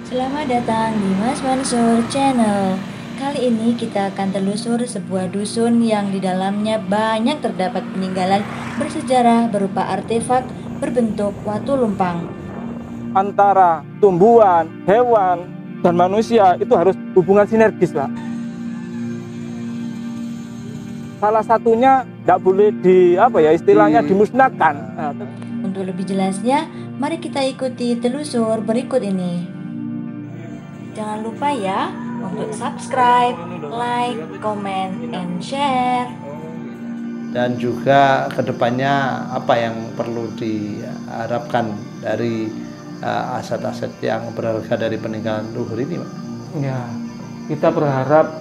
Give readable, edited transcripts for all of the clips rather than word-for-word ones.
Selamat datang di Mas Mansur Channel. Kali ini kita akan telusur sebuah dusun yang di dalamnya banyak terdapat peninggalan bersejarah berupa artefak berbentuk watu lumpang. Antara tumbuhan, hewan, dan manusia itu harus hubungan sinergis, Pak. Salah satunya tidak boleh istilahnya dimusnahkan. Untuk lebih jelasnya, mari kita ikuti telusur berikut ini. Jangan lupa ya untuk subscribe, like, comment, and share. Dan juga kedepannya apa yang perlu diharapkan dari aset-aset yang berharga dari peninggalan luhur ini, Pak? Ya, kita berharap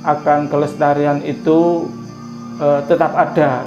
akan kelestarian itu tetap ada.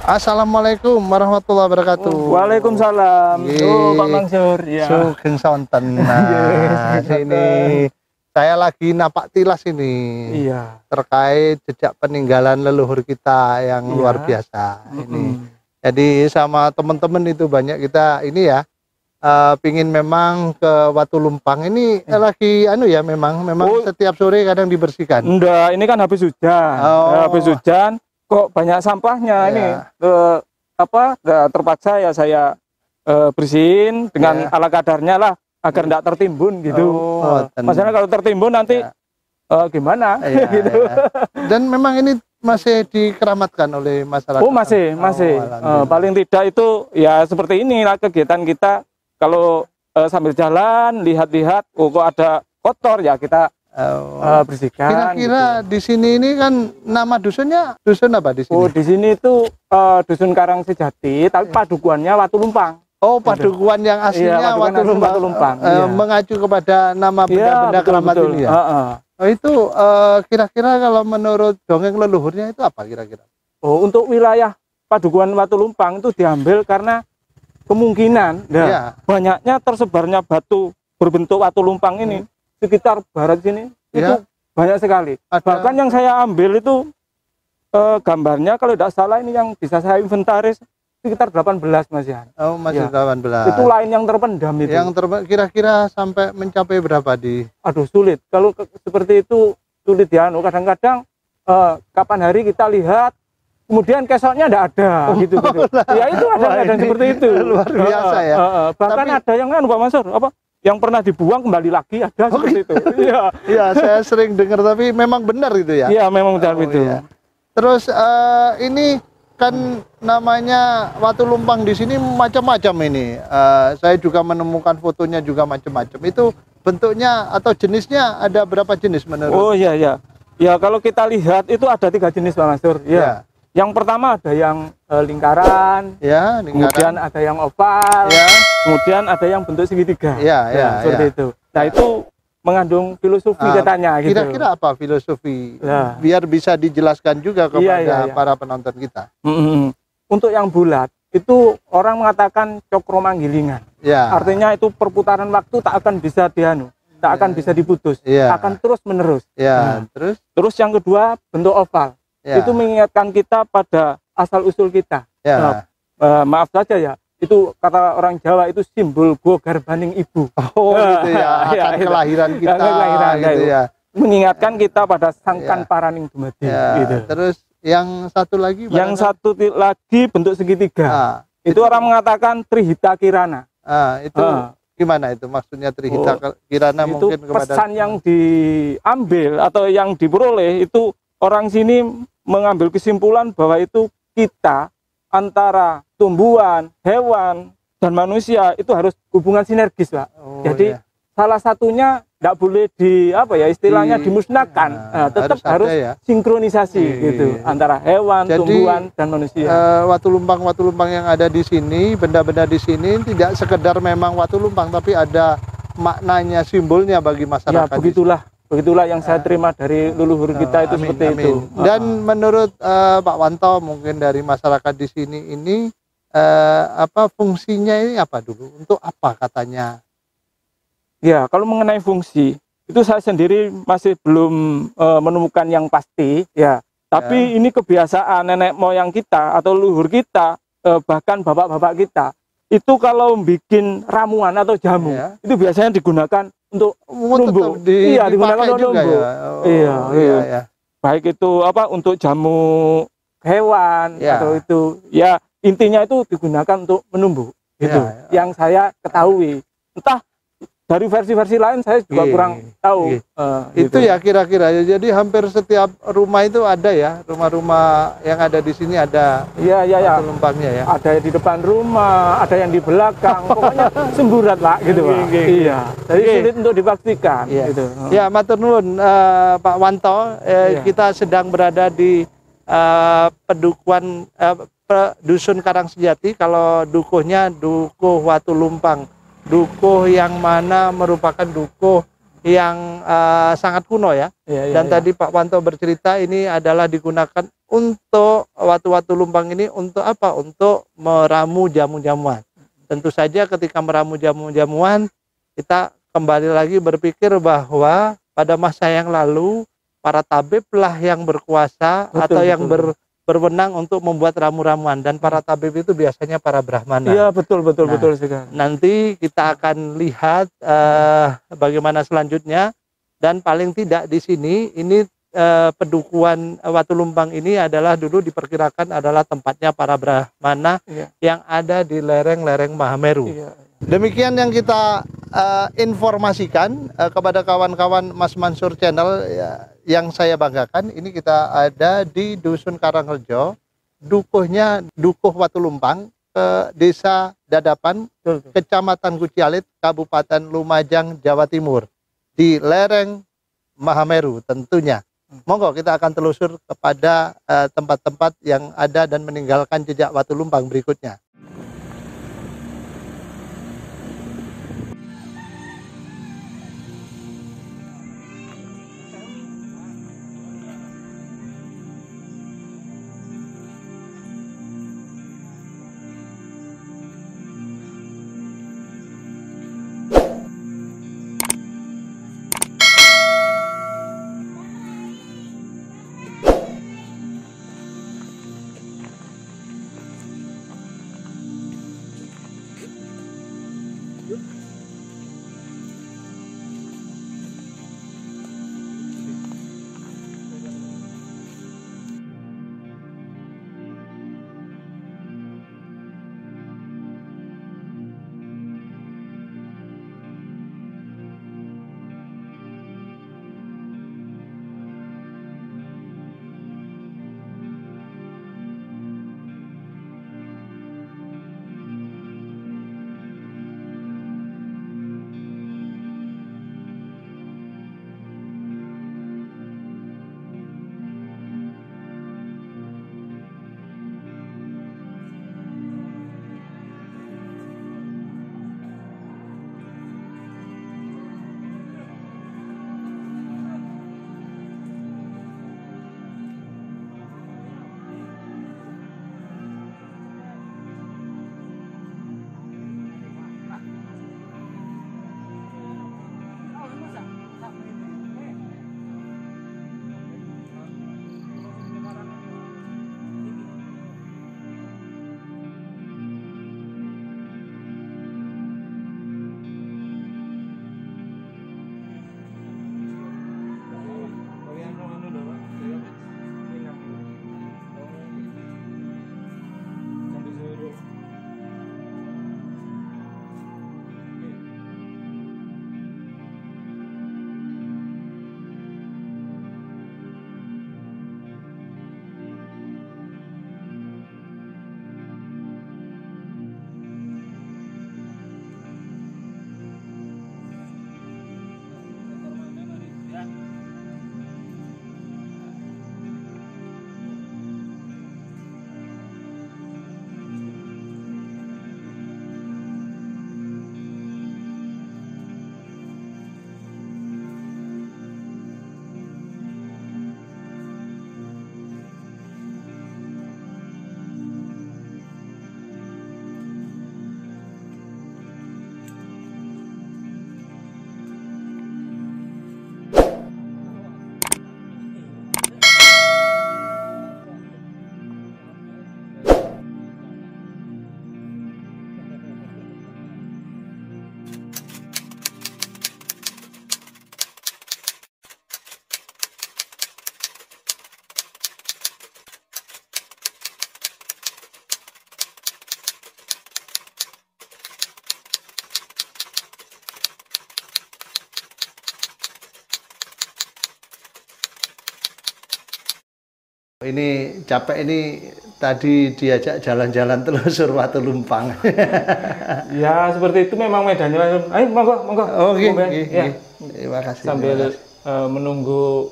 Assalamualaikum warahmatullahi wabarakatuh. Waalaikumsalam. Pak Mansur. Ya. Sugeng sonten. Nah, sini saya lagi napak tilas ini. Iya. Terkait jejak peninggalan leluhur kita yang luar biasa ini. Jadi sama teman-teman itu banyak kita ini ya. Pingin memang ke Watu Lumpang ini lagi memang setiap sore kadang dibersihkan. Enggak, ini kan habis hujan. Habis hujan kok banyak sampahnya ini. Terpaksa ya saya bersihin dengan ala kadarnya lah agar tidak tertimbun gitu. Maksudnya kalau tertimbun nanti gimana gitu. Dan memang ini masih dikeramatkan oleh masyarakat. Oh, masih. Paling tidak itu ya seperti inilah kegiatan kita. Kalau sambil jalan lihat-lihat kok ada kotor ya kita bersihkan. Kira-kira gitu. Di sini ini kan nama dusunnya dusun apa di sini? Oh, di sini itu dusun Karang Sejati, tapi padukuannya Watu Lumpang. Oh, padukuan yang aslinya Watu Lumpang. Mengacu kepada nama benda-benda keramat ini ya. Oh, itu kira-kira kalau menurut dongeng leluhurnya itu apa kira-kira? Oh, untuk wilayah padukuan Watu Lumpang itu diambil karena kemungkinan banyaknya tersebarnya batu berbentuk watu lumpang ini sekitar barat sini itu banyak sekali. Bahkan yang saya ambil itu gambarnya kalau tidak salah ini yang bisa saya inventaris sekitar 18 Mas Yan. Oh, masih 18. Itu lain yang terpendam itu. Yang kira-kira sampai mencapai berapa di? Aduh, sulit. Kalau seperti itu sulit ya. Kadang-kadang kapan hari kita lihat kemudian kesoknya tidak ada gitu. Ya itu ada seperti itu. Luar biasa ya. Bahkan ada yang Pak Mansur yang pernah dibuang kembali lagi ada seperti itu. Iya, saya sering dengar tapi memang benar gitu ya. Iya, memang benar itu. Iya. Terus ini kan namanya Watu Lumpang di sini macam-macam ini. Saya juga menemukan fotonya juga macam-macam. Itu bentuknya atau jenisnya ada berapa jenis menurut? Oh iya. Ya kalau kita lihat itu ada 3 jenis Pak Mansur. Ya. Yang pertama ada yang lingkaran, kemudian ada yang oval, kemudian ada yang bentuk segitiga. Seperti itu. Nah, itu mengandung filosofi katanya gitu. Kira-kira apa filosofi? Biar bisa dijelaskan juga kepada para penonton kita. Untuk yang bulat itu orang mengatakan cokro manggilingan. Artinya itu perputaran waktu tak akan bisa tak akan bisa diputus, akan terus menerus. Terus yang kedua bentuk oval. Itu mengingatkan kita pada asal usul kita. Maaf saja ya, itu kata orang Jawa itu simbol go garbaning ibu. Oh gitu ya, akan kelahiran kita. Gitu ya. Mengingatkan kita pada sangkan paraning dumadi. Gitu. Terus yang satu lagi? Yang satu lagi bentuk segitiga. Itu orang mengatakan Trihita Kirana. Itu gimana itu maksudnya Trihita Kirana? Itu mungkin kepada pesan yang diambil atau yang diperoleh itu orang sini mengambil kesimpulan bahwa itu kita antara tumbuhan, hewan, dan manusia itu harus hubungan sinergis, Pak. Jadi salah satunya tidak boleh dimusnahkan, tetap harus sinkronisasi gitu antara hewan, tumbuhan, dan manusia. Watu lumpang yang ada di sini, benda-benda di sini tidak sekedar memang watu lumpang, tapi ada maknanya, simbolnya bagi masyarakat. Ya, begitulah Begitulah yang saya terima dari leluhur kita itu Amin, seperti amin. itu. Dan menurut Pak Wanto mungkin dari masyarakat di sini ini apa fungsinya ini apa dulu? Untuk apa katanya? Ya, kalau mengenai fungsi itu saya sendiri masih belum menemukan yang pasti ya. Tapi ini kebiasaan nenek moyang kita atau leluhur kita, bahkan bapak-bapak kita itu kalau bikin ramuan atau jamu itu biasanya digunakan untuk numbuh. Iya, digunakan untuk numbuh. Iya, iya. Baik itu apa untuk jamu hewan atau itu ya intinya itu digunakan untuk menumbuh gitu. Yang saya ketahui. Entah dari versi-versi lain saya juga kurang tahu. Itu ya kira-kira ya. Jadi hampir setiap rumah itu ada ya, rumah-rumah yang ada di sini ada. Iya. Watu lumpangnya ya. Ada di depan rumah, ada yang di belakang. Pokoknya semburat Pak gitu Pak. Iya. Jadi sulit untuk dipastikan gitu. Ya, matur nuwun Pak Wanto, kita sedang berada di pedukuhan Dusun Karangsejati. Kalau dukuhnya Dukuh Watu Lumpang. Dukuh yang mana merupakan dukuh yang sangat kuno ya. Dan tadi Pak Wanto bercerita ini adalah digunakan untuk watu-watu lumpang ini untuk apa? Untuk meramu jamu-jamuan. Tentu saja ketika meramu jamu-jamuan kita kembali lagi berpikir bahwa pada masa yang lalu para tabib lah yang berkuasa atau yang berwenang untuk membuat ramu-ramuan, dan para tabib itu biasanya para brahmana. Iya, betul sekali. Nanti kita akan lihat bagaimana selanjutnya, dan paling tidak di sini ini pedukuhan Watu Lumpang ini adalah dulu diperkirakan adalah tempatnya para brahmana yang ada di lereng-lereng Mahameru. Demikian yang kita informasikan kepada kawan-kawan Mas Mansur Channel yang saya banggakan. Ini kita ada di Dusun Karangrejo, dukuhnya Dukuh Watu Lumpang, Desa Dadapan, Kecamatan Kucialit, Kabupaten Lumajang, Jawa Timur, di lereng Mahameru tentunya. Monggo kita akan telusur kepada tempat-tempat yang ada dan meninggalkan jejak Watu Lumpang berikutnya. Ini capek ini tadi diajak jalan-jalan telusur Watulumpang. Ya seperti itu memang medannya. Ayo monggo monggo. Oke. Ya. Terima kasih. Sambil menunggu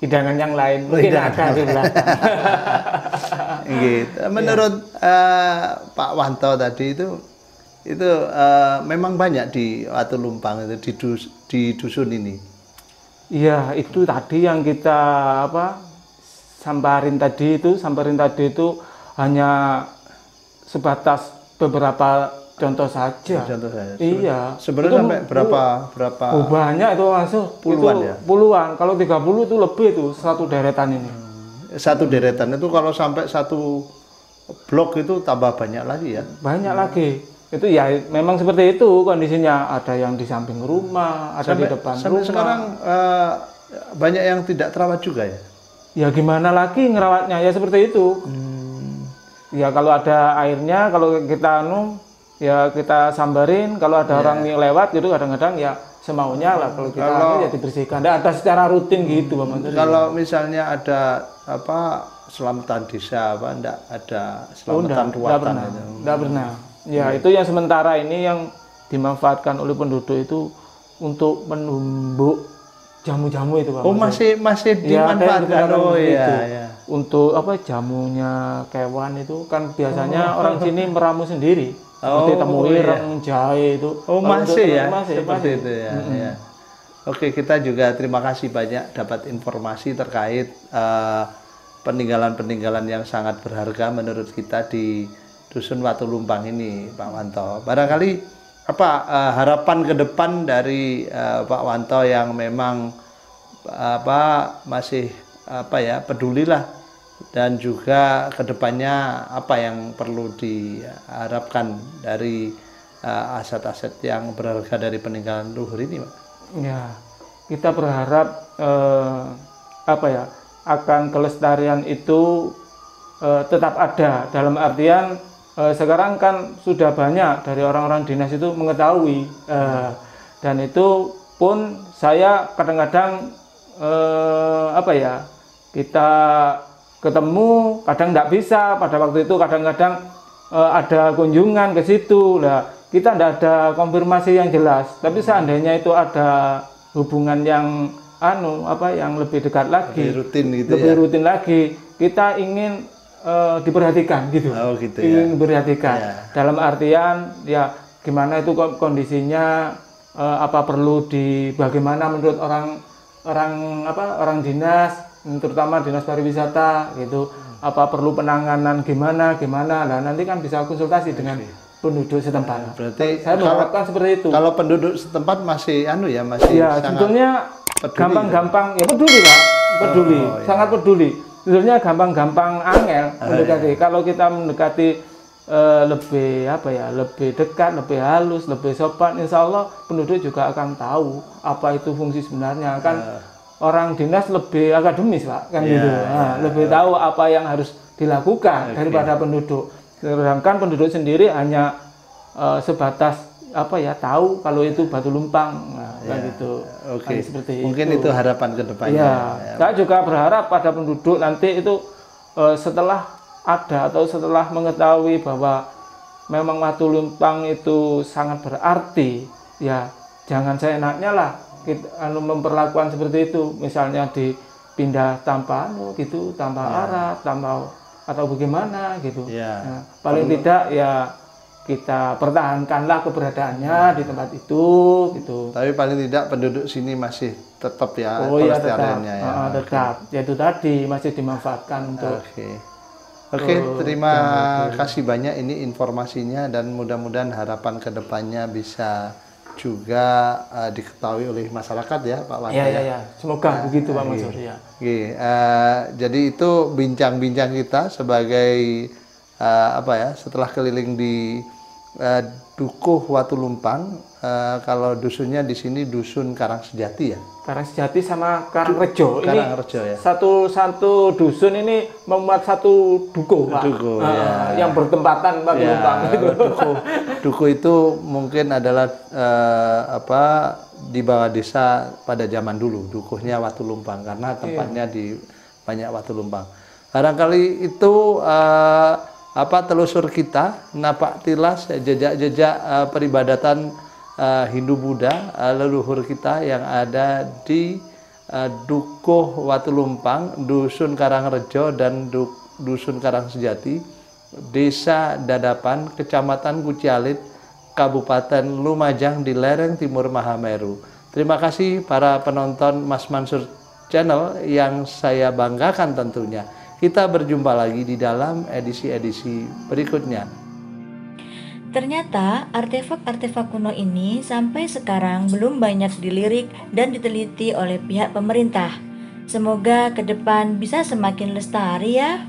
hidangan yang lain. Mungkin hidangan. ada di belakang. Gitu. Menurut Pak Wanto tadi itu memang banyak di Watulumpang itu di dusun ini. Iya, itu tadi yang kita samperin tadi itu hanya sebatas beberapa contoh saja. Contoh saja. Iya. Sebenarnya sampai berapa? Oh, banyak itu masuk. Puluhan itu ya? Puluhan. Kalau 30 itu lebih itu satu deretan ini. Satu deretan itu kalau sampai satu blok itu tambah banyak lagi ya? Banyak lagi. Itu ya memang seperti itu kondisinya. Ada yang di samping rumah, ada di depan sampai rumah. Sekarang banyak yang tidak terawat juga ya? Ya gimana lagi ngerawatnya ya seperti itu. Ya kalau ada airnya, kalau kita ya kita sambarin. Kalau ada orang yang lewat gitu kadang-kadang ya semaunya lah. Kalau kita ya dibersihkan. Tidak ada secara rutin gitu, Pak Menteri. Kalau misalnya ada selamatan desa enggak ada selamatan ruatan itu. Enggak pernah. Ya itu yang sementara ini yang dimanfaatkan oleh penduduk itu untuk menumbuk jamu-jamu itu, Pak. Oh, masih dimanfaatkan. Oh iya. Untuk jamunya kewan itu kan biasanya orang sini meramu sendiri. Seperti temuireng, jahe itu. Oh, masih ya. Masih. Itu ya. Ya. Oke, kita juga terima kasih banyak dapat informasi terkait peninggalan-peninggalan yang sangat berharga menurut kita di Dusun Watulumpang ini, Pak Wanto. Barangkali harapan ke depan dari Pak Wanto yang memang masih pedulilah, dan juga kedepannya apa yang perlu diharapkan dari aset-aset yang berharga dari peninggalan leluhur ini, Pak? Ya, kita berharap akan kelestarian itu tetap ada, dalam artian sekarang kan sudah banyak dari orang-orang dinas itu mengetahui, dan itu pun saya kadang-kadang kita ketemu kadang tidak bisa. Pada waktu itu kadang-kadang ada kunjungan ke situ lah, kita tidak ada konfirmasi yang jelas. Tapi seandainya itu ada hubungan yang yang lebih dekat lagi, lebih rutin lagi, kita ingin diperhatikan gitu. Oh, gitu ingin ya. Diperhatikan. Ya. Dalam artian ya gimana itu kondisinya, apa perlu bagaimana menurut orang dinas, terutama dinas pariwisata gitu, apa perlu penanganan gimana. Nah, nanti kan bisa konsultasi dengan penduduk setempat. Berarti saya mengharapkan seperti itu. Kalau penduduk setempat masih masih ya, sebetulnya gampang-gampang ya peduli, Pak. Peduli, sangat peduli. Sebetulnya gampang-gampang angel mendekati. Kalau kita mendekati lebih dekat, lebih halus, lebih sopan, insya Allah penduduk juga akan tahu apa itu fungsi sebenarnya. Kan orang dinas lebih akademis, Pak, kan gitu. Lebih tahu apa yang harus dilakukan daripada penduduk. Sedangkan penduduk sendiri hanya sebatas tahu kalau itu Watulumpang, kan gitu. Oke. Seperti mungkin itu harapan ke depannya. Ya. Saya juga berharap pada penduduk nanti itu setelah ada atau setelah mengetahui bahwa memang Watulumpang itu sangat berarti, ya jangan seenaknya lah kita memperlakukan seperti itu. Misalnya dipindah tanpa arah, atau bagaimana gitu. Nah, paling tidak ya kita pertahankanlah keberadaannya di tempat itu gitu. Tapi paling tidak penduduk sini masih tetap ya pelestariannya ya. Tetap. Ya itu tadi masih dimanfaatkan untuk. Oke, terima kasih banyak ini informasinya, dan mudah-mudahan harapan kedepannya bisa juga diketahui oleh masyarakat ya, Pak Wanto. Ya. Semoga begitu, Pak Mansur. Ya. Jadi itu bincang-bincang kita sebagai setelah keliling di Dukuh Watulumpang. Kalau dusunnya di sini dusun Karangsejati ya. Karangsejati sama Karangrejo. Karangrejo ya. Satu dusun ini memuat satu dukuh, Pak. Dukuh, ya. Yang bertempatan Watulumpang. Dukuh itu mungkin adalah di bawah desa pada zaman dulu. Dukuhnya Watulumpang karena tempatnya di banyak watu lumpang. Barangkali itu telusur kita, napak tilas jejak-jejak peribadatan Hindu-Buddha leluhur kita yang ada di Dukuh Watu Lumpang, Dusun Karangrejo dan Dusun Karangsejati, Desa Dadapan, Kecamatan Kucialit, Kabupaten Lumajang di lereng timur Mahameru. Terima kasih para penonton Mas Mansur Channel yang saya banggakan tentunya. Kita berjumpa lagi di dalam edisi-edisi berikutnya. Ternyata artefak-artefak kuno ini sampai sekarang belum banyak dilirik dan diteliti oleh pihak pemerintah. Semoga ke depan bisa semakin lestari ya.